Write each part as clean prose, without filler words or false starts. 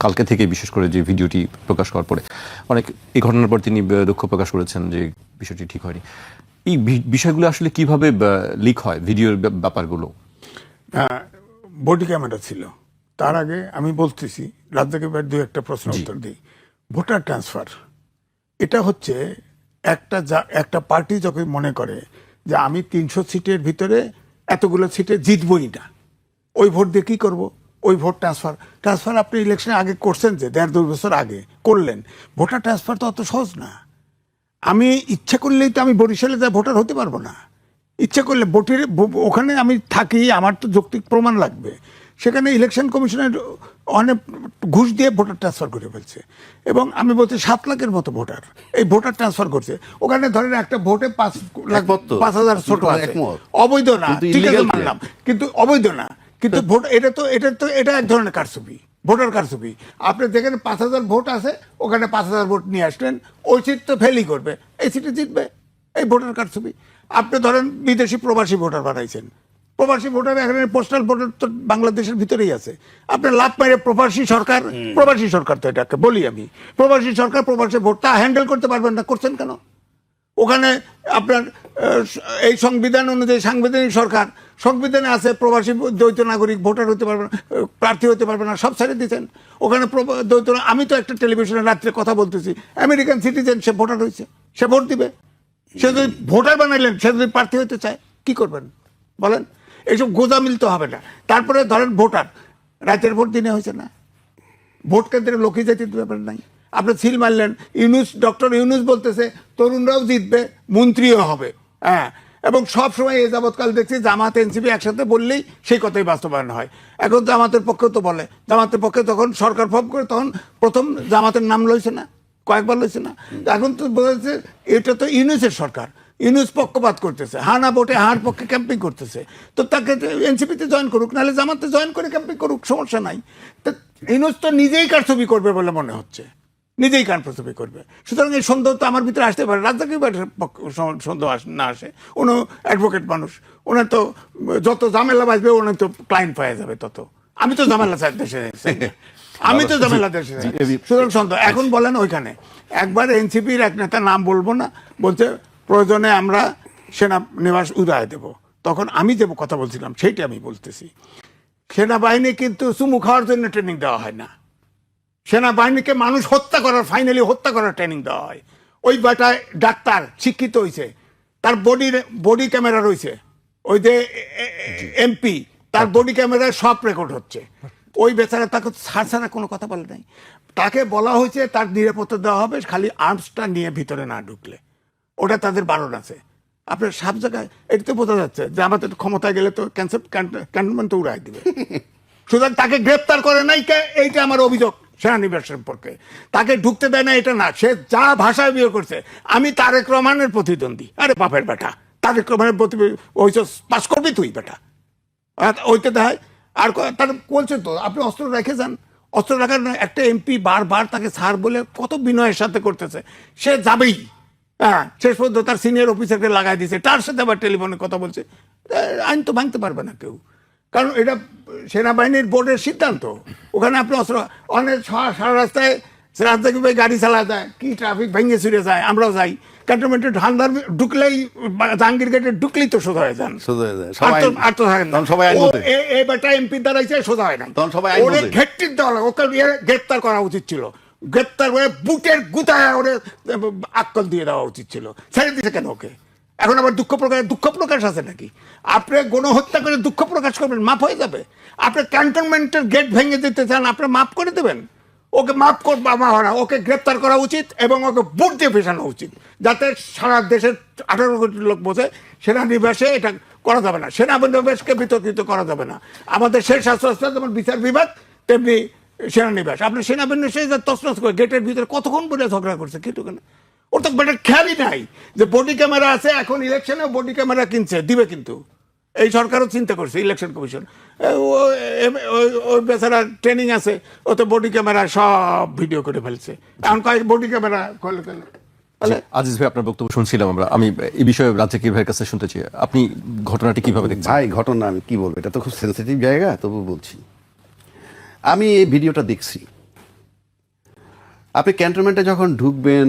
কালকে থেকে বিশেষ করে যে ভিডিওটি প্রকাশ করার পরে অনেক এই ঘটনার পর তিনি দুঃখ প্রকাশ করেছেন যে বিষয়টি ঠিক হয়নি। এই বিষয়গুলো আসলে কিভাবে লিক হয় ভিডিওর ব্যাপারগুলো? বডি ক্যামেরা ছিল। তার আগে আমি বলতেছি রাজ্জাক ভাই দু একটা প্রশ্ন উত্তর দিই। ভোটার ট্রান্সফার এটা হচ্ছে একটা পার্টি যখন মনে করে যে আমি 300 সিটের ভিতরে এতগুলো সিটে জিতবই না, ওই ভোট দিয়ে কী করবো, ওই ভোট ট্রান্সফার আপনি ইলেকশনে আগে করছেন যে 1.5-2 বছর আগে করলেন। ভোটার ট্রান্সফার তো অত সহজ না। আমি ইচ্ছা করলেই তো আমি বরিশালে যা ভোটার হতে পারবো না। ইচ্ছা করলে ওখানে আমি থাকি, আমার তো যৌক্তিক প্রমাণ লাগবে। সেখানে ইলেকশন কমিশনের অনেক ঘুষ দিয়ে ভোটার ট্রান্সফার করে ফেলছে। এবং আমি বলছি 7 লাখের মতো ভোটার এই ভোটার ট্রান্সফার করছে। ওখানে ধরেন একটা ভোটে 5,000 ছোট আছে, অবৈধ না, ঠিক আছে মানলাম, কিন্তু অবৈধ না। কিন্তু ভোট এটা এক ধরনের কারচুপি, ভোটার কারচুপি। আপনি যেখানে 5,000 ভোট আছে ওখানে 5,000 ভোট নিয়ে আসলেন, ওই সিট তো ফেলই করবে, এই সিটে জিতবে, এই ভোটার কারচুপি। আপনি ধরেন বিদেশি প্রবাসী ভোটার বানাইছেন, প্রবাসী ভোটার এখানে পোস্টাল ভোটার তো বাংলাদেশের ভিতরেই আছে। আপনার লাভ মেরে প্রবাসী সরকার তো এটাকে বলি আমি, প্রবাসী সরকার প্রবাসী ভোটটা হ্যান্ডেল করতে পারবেন না, করছেন কেন? ওখানে আপনার এই সংবিধান অনুযায়ী সাংবিধানিক সরকার, সংবিধানে আছে প্রবাসী দ্বৈত নাগরিক ভোটার হতে পারবে না, প্রার্থী হতে পারবে না, সব ছেড়ে দিচ্ছেন। ওখানে দ্বৈত, আমি তো একটা টেলিভিশনে রাত্রে কথা বলতেছি, আমেরিকান সিটিজেন, সে ভোটার হয়েছে, সে ভোট দিবে। সে যদি ভোটার বানাইলেন, সে যদি প্রার্থী হতে চায়, কি করবেন বলেন? এইসব গোজামিল তো হবে না। তারপরে ধরেন ভোটার, রাতের ভোট দিনে হয়েছে না, ভোট কেন্দ্রে লোকই যেতে ব্যাপার নাই। আপনি সিল মারলেন, ডক্টর ইউনুস বলতেছে তরুণরাও জিতবে, মন্ত্রীও হবে। হ্যাঁ, এবং সব সময় এ যাবৎকাল দেখছি জামাত এনসিপি একসাথে বললেই সেই কথাই বাস্তবায়ন হয়। এখন জামাতের পক্ষেও তো বলে, জামাতের পক্ষে যখন সরকার ফর্ম করে তখন প্রথম জামাতের নাম লইছে না, কয়েকবার লইছে না। এখন তো বোঝা যাচ্ছে এটা তো ইউনুসের সরকার, ইউনুস পক্ষপাত করতেছে, হানা ভোটে হার পক্ষে ক্যাম্পিং করতেছে। তো তাকে এনসিপিতে জয়েন করুক, নাহলে জামাতে জয়েন করে ক্যাম্পিং করুক, সমস্যা নাই। তো ইউনুস তো নিজেই কারচুপি করবে বলে মনে হচ্ছে, নিজেই কারচুপি করবে। সুতরাং এই সন্দেহ তো আমার ভিতরে আসতে পারে। রাজ্জাক সন্দেহ না আসে, উনি অ্যাডভোকেট মানুষ, ওনার তো যত ঝামেলা বাঁচবে ওনার তো ক্লায়েন্ট পাওয়া যাবে তত। আমি তো ঝামেলা চাই দেশে, আমি তো ঝামেলা দেশে, সুতরাং সন্দেহ। এখন বলেন ওইখানে একবার এনসিপির এক নেতা, নাম বলবো না, বলছে প্রয়োজনে আমরা সেনানিবাস উদয় দেব। তখন আমি যে কথা বলছিলাম সেইটা আমি বলতেছি, সেনাবাহিনী কিন্তু চুমু খাওয়ার জন্য ট্রেনিং দেওয়া হয় না, সেনাবাহিনীকে মানুষ ফাইনালি হত্যা করার ট্রেনিং দেওয়া হয়। ওই বেটায় ডাক্তার শিক্ষিত হয়েছে, তার বডি ক্যামেরা রয়েছে, ওই যে এমপি, তার বডি ক্যামেরায় সব রেকর্ড হচ্ছে। ওই বেচারা তাকে ছাড়া কোনো কথা বলে নাই। তাকে বলা হয়েছে তার নিরাপত্তা দেওয়া হবে, খালি আর্মসটা নিয়ে ভিতরে না ঢুকলে, ওটা তাদের বারণ আছে। আপনার সব জায়গায় এটা তো বোঝা যাচ্ছে যে আমাদের ক্ষমতায় গেলে তো ক্যান্টনমেন্ট তো উড়াই দিবে। সুতরাং তাকে গ্রেপ্তার করে নাই, এইটা আমার অভিযোগ সেনানিবাস সম্পর্কে। তাকে ঢুকতে দেয় না এটা না, সে যা ভাষায় বিয়ে করছে। আমি তারেক রহমানের প্রতিদ্বন্দ্বী, আরে বাপের বেটা, তারেক রহমানের ওই পাস করবি তুই বেটা, ওইটা দেয়। আর তার বলছে তো আপনি অস্ত্র রেখে যান, অস্ত্র রাখার একটা এমপি বারবার তাকে ছাড় বলে কত বিনয়ের সাথে করতেছে, সে যাবেই। হ্যাঁ, শেষ পর্যন্ত তার সিনিয়র অফিসারকে লাগাই দিয়েছে, তার সাথে আবার টেলিফোনে কথা বলছে। আইন তো ভাঙতে পারবে না কেউ, কারণ এটা সেনাবাহিনীর বোর্ডের সিদ্ধান্ত। ওখানে আপনি অস্ত্র অনেক সারা রাস্তায় রাস্তায় গাড়ি চালা যায়, কি ট্রাফিক ভেঙে ছুড়ে যায়, আমরাও যাই। ক্যান্টনমেন্টে ঢালদার ঢুকলেই, জাহাঙ্গীর গেটে ঢুকলেই তো সোজা হয়ে যান, আর তো থাকেন না। এবারটা এমপি দাঁড়াইছে, সোজা হয় না, ওরে ঘেটটির দেওয়া, ওকে গ্রেপ্তার করা উচিত ছিল, গ্রেপ্তার করে বুটের গুতায় ওরে আক্কল দিয়ে দেওয়া উচিত ছিল। ছেড়ে দিতে কেন ওকে? এখন আবার দুঃখ প্রকাশ আছে নাকি? আপনি গণহত্যা করে দুঃখ প্রকাশ করবেন, মাফ হয়ে যাবে? আপনি ক্যান্টনমেন্টের গেট ভেঙে দিতে চান, আপনি মাফ করে দেবেন? ওকে মাফ করবা না, ওকে গ্রেপ্তার করা উচিত এবং ওকে বুট দিয়ে ফেসানো উচিত, যাতে সারা দেশের 18 কোটি লোক বোঝে সেনানিবাসে এটা করা যাবে না, সেনানিবাসকে বিতর্কিত করা যাবে না। আমাদের শেষ শাস্ত্র যেমন বিচার বিভাগ, তেমনি সেনানিবাস। আপনি সেনাবাহিনী তছনছ করে গেটের ভিতরে কতক্ষণ বলে ঝগড়া করছে, কিন্তু কেন? ওর তো বেটার খেয়ালই নাই যে বডি ক্যামেরা আছে। এখন ইলেকশনে বডি ক্যামেরা কিনছে, দিবে কিন্তু এই সরকারও চিন্তা করছে, ইলেকশন কমিশন। ওই বেচারা ট্রেনিং আছে, ও তো বডি ক্যামেরা সব ভিডিও করে ফেলছে। এখন কয়েক বডি ক্যামেরা করলে আজিজ ভাই, আপনার বক্তব্য শুনছিলাম আমরা। আমি এই বিষয়ে রাজ্জাক ভাইয়ের কাছে শুনতে চাই, আপনি ঘটনাটি কিভাবে দেখছেন? ভাই, ঘটনা আমি কি বলবো, এটা তো খুব সেন্সিটিভ জায়গা, তবু বলছি। আমি এই ভিডিওটা দেখছি, আপনি ক্যান্টনমেন্টে যখন ঢুকবেন,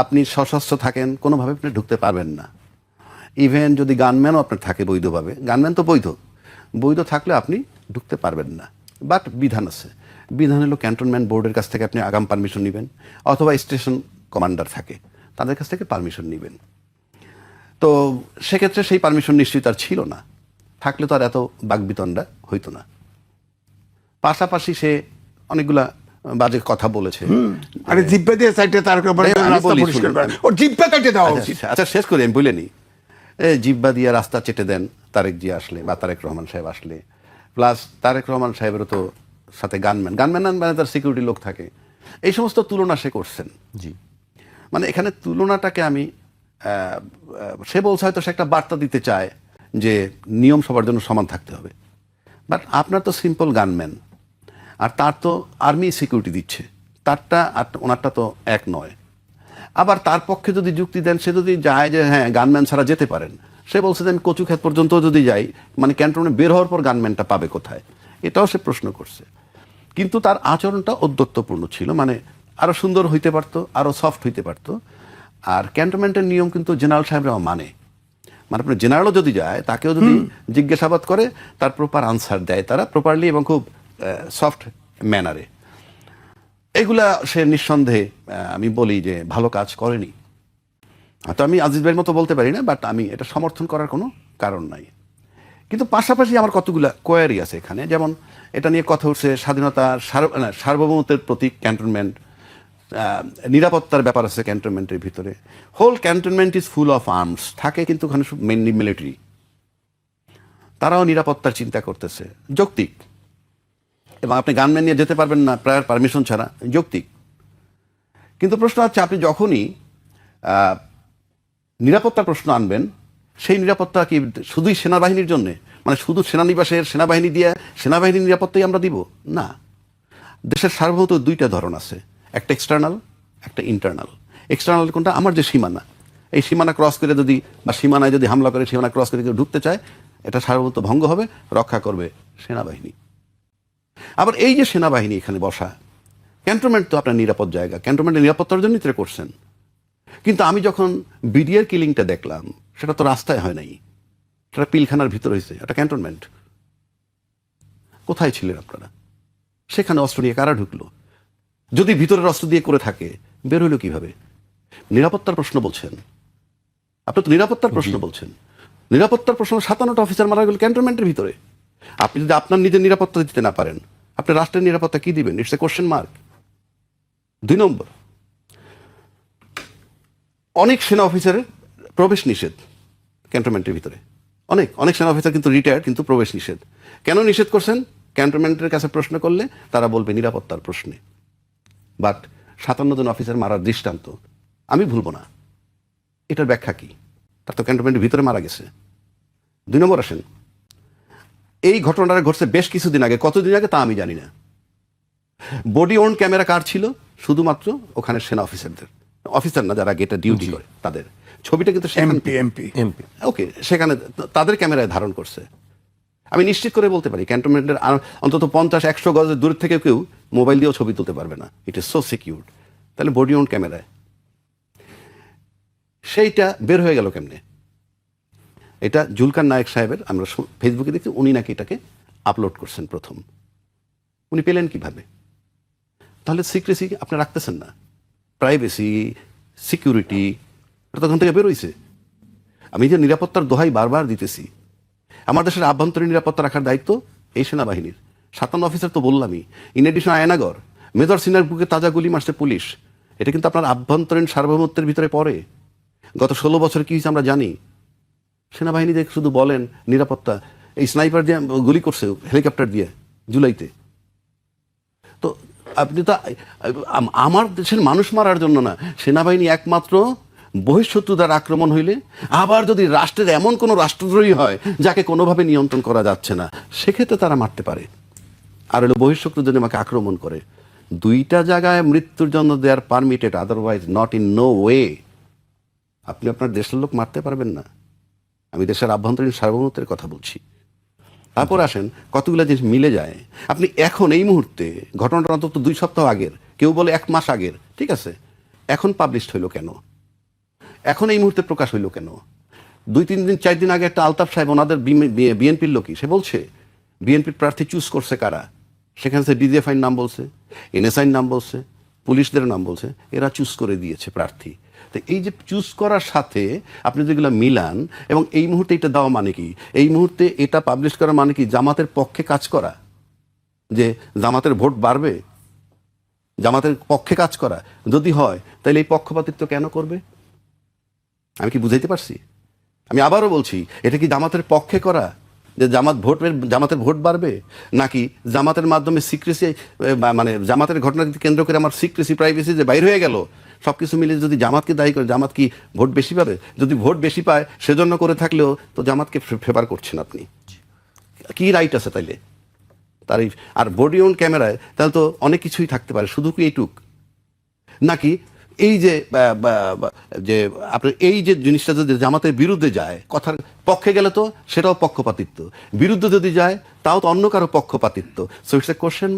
আপনি সশস্ত্র থাকেন, কোনোভাবে আপনি ঢুকতে পারবেন না। ইভেন যদি গানম্যানও আপনার থাকে বৈধভাবে, গানম্যান তো বৈধ থাকলে আপনি ঢুকতে পারবেন না। বাট বিধান আছে, বিধান হলো ক্যান্টনমেন্ট বোর্ডের কাছ থেকে আপনি আগাম পারমিশন নেবেন, অথবা স্টেশন কমান্ডার থাকে তাদের কাছ থেকে পারমিশন নেবেন। তো সেক্ষেত্রে সেই পারমিশন নিশ্চয়ই তার ছিল না, থাকলে তো আর এত বাকবিতণ্ডা হইতো না। পাশাপাশি সে অনেকগুলা বাজে কথা বলেছে। আরে জিব্বা দিয়ে সাইডে তার আমি বলি, পরিষ্কার শুনুন। করে ওর জিব্বা কেটে দেওয়া উচিত। আচ্ছা শেষ করি, আমি বলে নিই। জিব্বা দিয়ে রাস্তা চেটে দেন তারেক জি আসলে, বা তারেক রহমান সাহেব আসলে। প্লাস তারেক রহমান সাহেবেরও তো সাথে গানম্যান মানে তার সিকিউরিটি লোক থাকে। এই সমস্ত তুলনা সে করছেন। জি, মানে এখানে তুলনাটাকে আমি সে বলছে হয়তো সে একটা বার্তা দিতে চায় যে নিয়ম সবার জন্য সমান থাকতে হবে। বাট আপনার তো সিম্পল গানম্যান, আর তার তো আর্মি সিকিউরিটি দিচ্ছে, তারটা আর ওনারটা তো এক নয়। আবার তার পক্ষে যদি যুক্তি দেন, সে যদি যায় যে হ্যাঁ গানম্যান ছাড়া যেতে পারেন, সে বলছে যে আমি কচুক্ষেত পর্যন্ত যদি যাই, মানে ক্যান্টনমেন্ট বের হওয়ার পর গানম্যানটা পাবে কোথায়, এটাও সে প্রশ্ন করছে। কিন্তু তার আচরণটা ঔদ্ধত্যপূর্ণ ছিল, মানে আরো সুন্দর হইতে পারতো, আরো সফট হইতে পারতো। আর ক্যান্টনমেন্টের নিয়ম কিন্তু জেনারেল সাহেবরাও মানে আপনার জেনারেলও যদি যায়, তাকেও যদি জিজ্ঞাসাবাদ করে, তার প্রপার আনসার দেয় তারা প্রপারলি এবং খুব সফট ম্যানারে। এগুলা সে নিঃসন্দেহে আমি বলি যে ভালো কাজ করেনি। হয়তো আমি আজিজ ভাইয়ের মতো বলতে পারি না, বাট আমি এটা সমর্থন করার কোনো কারণ নাই। কিন্তু পাশাপাশি আমার কতগুলা কোয়ারি আছে এখানে। যেমন এটা নিয়ে কথা উঠছে স্বাধীনতা, সার্বভৌমত্বের প্রতীক ক্যান্টনমেন্ট, নিরাপত্তার ব্যাপার আছে ক্যান্টনমেন্টের ভিতরে। Whole cantonment is full of arms থাকে, কিন্তু ওখানে মেনলি মিলিটারি। তারাও নিরাপত্তার চিন্তা করতেছে, যৌক্তিক। এবং আপনি গানম্যান নিয়ে যেতে পারবেন না প্রায়র পারমিশন ছাড়া, যৌক্তিক। কিন্তু প্রশ্ন হচ্ছে, আপনি যখনই নিরাপত্তার প্রশ্ন আনবেন, সেই নিরাপত্তা কি শুধুই সেনাবাহিনীর জন্যে, মানে শুধু সেনানিবাসের সেনাবাহিনী দিয়ে সেনাবাহিনীর নিরাপত্তাই আমরা দিব না। দেশের সার্বভৌমত্ব দুইটা ধরন আছে, একটা এক্সটার্নাল, একটা ইন্টারনাল। এক্সটার্নাল কোনটা? আমার যে সীমানা, এই সীমানা ক্রস করে যদি, বা সীমানায় যদি হামলা করে সীমানা ক্রস করে কেউ ঢুকতে চায়, এটা সার্বভৌমত্ব ভঙ্গ হবে, রক্ষা করবে সেনাবাহিনী। আবার এই যে সেনাবাহিনী এখানে বসা, ক্যান্টনমেন্ট তো আপনার নিরাপদ জায়গা, ক্যান্টনমেন্টের নিরাপত্তার জন্যই তো করছেন। কিন্তু আমি যখন বিডিআর কিলিংটা দেখলাম, সেটা তো রাস্তায় হয় নাই, সেটা পিলখানার ভিতর হয়েছে, এটা ক্যান্টনমেন্ট। কোথায় ছিলেন আপনারা? সেখানে অস্ত্র নিয়ে কারা ঢুকলো? যদি ভিতরের অস্ত্র দিয়ে করে থাকে, বের হইলো কিভাবে? নিরাপত্তার প্রশ্ন বলছেন, আপনি তো নিরাপত্তার প্রশ্ন বলছেন। নিরাপত্তার প্রশ্ন, 57টা অফিসার মারা গেল ক্যান্টনমেন্টের ভিতরে। আপনি যদি আপনার নিজের নিরাপত্তা দিতে না পারেন, আপনি রাষ্ট্রের নিরাপত্তা কি দিবেন? It's a question mark. 2 নম্বর, অনেক সেনা অফিসারের প্রবেশ নিষেধ ক্যান্টনমেন্টের ভিতরে। অনেক অনেক সেনা অফিসার কিন্তু রিটায়ার্ড, কিন্তু প্রবেশ নিষেধ। কেন নিষেধ করছেন? ক্যান্টনমেন্টের কাছে প্রশ্ন করলে তারা বলবে নিরাপত্তার প্রশ্নে। বাট 57 জন অফিসার মারার দৃষ্টান্ত আমি ভুলবো না। এটার ব্যাখ্যা কি? তার তো ক্যান্টনমেন্টের ভিতরে মারা গেছে। 2 নম্বর আসেন, এই ঘটনাটা ঘটছে বেশ কিছুদিন আগে, কতদিন আগে তা আমি জানি না। বডি ওন ক্যামেরা কার ছিল? শুধুমাত্র ওখানে সেনা অফিসারদের, অফিসার না, যারা গেটে ডিউটি করে তাদের ছবিটা কিন্তু এমপি ওকে, সেখানে তাদের ক্যামেরায় ধারণ করছে। আমি নিশ্চিত করে বলতে পারি ক্যান্টনমেন্টের অন্তত 50-100 গজের দূর থেকে কেউ মোবাইল দিয়েও ছবি তুলতে পারবে না। It is so secured. তাহলে বডি ওন ক্যামেরায় সেইটা বের হয়ে গেল কেমনে? এটা জুলকার নায়েক সাহেবের, আমরা ফেসবুকে দেখছি, উনি নাকি এটাকে আপলোড করছেন প্রথম। উনি পেলেন কিভাবে? তাহলে সিক্রেসি আপনি রাখতেছেন না, প্রাইভেসি, সিকিউরিটি, এটা তখন থেকে বেরোইছে। আমি যে নিরাপত্তার দোহাই বারবার দিতেছি, আমার দেশের আভ্যন্তরীণ নিরাপত্তা রাখার দায়িত্ব এই সেনাবাহিনীর। 57 অফিসার তো বললামই। ইন এডিশন আয়নাগর, মেজর সিনার বুকে তাজা গুলি মারছে পুলিশ। এটা কিন্তু আপনার আভ্যন্তরীণ সার্বভৌমত্বের ভিতরে পড়ে। গত 16 বছর কি হয়েছে আমরা জানি। সেনাবাহিনী যে শুধু বলেন নিরাপত্তা, এই স্নাইপার দিয়ে গুলি করছে হেলিকপ্টার দিয়ে জুলাইতে। তো আপনি তো আমার দেশের মানুষ মারার জন্য না, সেনাবাহিনী একমাত্র বহিঃশত্রু দ্বারা আক্রমণ হইলে, আবার যদি রাষ্ট্রের এমন কোনো রাষ্ট্রদ্রোহী হয় যাকে কোনোভাবে নিয়ন্ত্রণ করা যাচ্ছে না, সেক্ষেত্রে তারা মারতে পারে। আর হলো বহিঃশত্রু যদি আমাকে আক্রমণ করে, 2টা জায়গায় মৃত্যুর জন্য they are permitted, otherwise not in no way. আপনি আপনার দেশের লোক মারতে পারবেন না। আমি দেশের আভ্যন্তরীণ সার্বভৌমত্বের কথা বলছি। তারপর আসেন, কতগুলো জিনিস মিলে যায়। আপনি এখন এই মুহূর্তে, ঘটনাটা অন্তত 2 সপ্তাহ আগের, কেউ বলে 1 মাস আগের, ঠিক আছে, এখন পাবলিশড হইলো কেন? এখন এই মুহূর্তে প্রকাশ হইলো কেন? 2-3 দিন 4 দিন আগে একটা আলতাফ সাহেব, ওনাদের বিএনপির লোকই, সে বলছে বিএনপির প্রার্থী চুজ করছে কারা, সেখানে সে ডিজিএফআইর নাম বলছে, এনএসআইর নাম বলছে, পুলিশদের নাম বলছে, এরা চুজ করে দিয়েছে প্রার্থী। তো এই যে চুজ করার সাথে আপনি যেগুলো মিলান, এবং এই মুহূর্তে এটা দেওয়া মানে কি, এই মুহূর্তে এটা পাবলিশ করা মানে কি জামাতের পক্ষে কাজ করা, যে জামাতের ভোট বাড়বে, জামাতের পক্ষে কাজ করা যদি হয়, তাহলে এই পক্ষপাতিত্ব কেন করবে? আমি কি বুঝাইতে পারছি? আমি আবারও বলছি, এটা কি জামাতের পক্ষে করা, যে জামাতের ভোট বাড়বে, নাকি জামাতের মাধ্যমে সিক্রেসি, মানে জামাতের ঘটনাকে কেন্দ্র করে আমার সিক্রেসি, প্রাইভেসি যে বাইর হয়ে গেল, সব কিছু মিলে যদি জামাতকে দায়ী করে, জামাত কি ভোট বেশি পাবে? যদি ভোট বেশি পায় সেজন্য করে থাকলেও তো জামাতকে ফেভার করছেন আপনি। কি রাইট আছে তাইলে তার? আর বডি অন ক্যামেরায় তাহলে তো অনেক কিছুই থাকতে পারে, শুধু কি এইটুক? নাকি এই যে যে আপনার এই যে জিনিসটা যদি জামাতের বিরুদ্ধে যায়, কথার পক্ষে গেলে তো সেটাও পক্ষপাতিত্ব, বিরুদ্ধে যদি যায় তাও তো অন্য কারো পক্ষপাতিত্ব। So it's a question mark.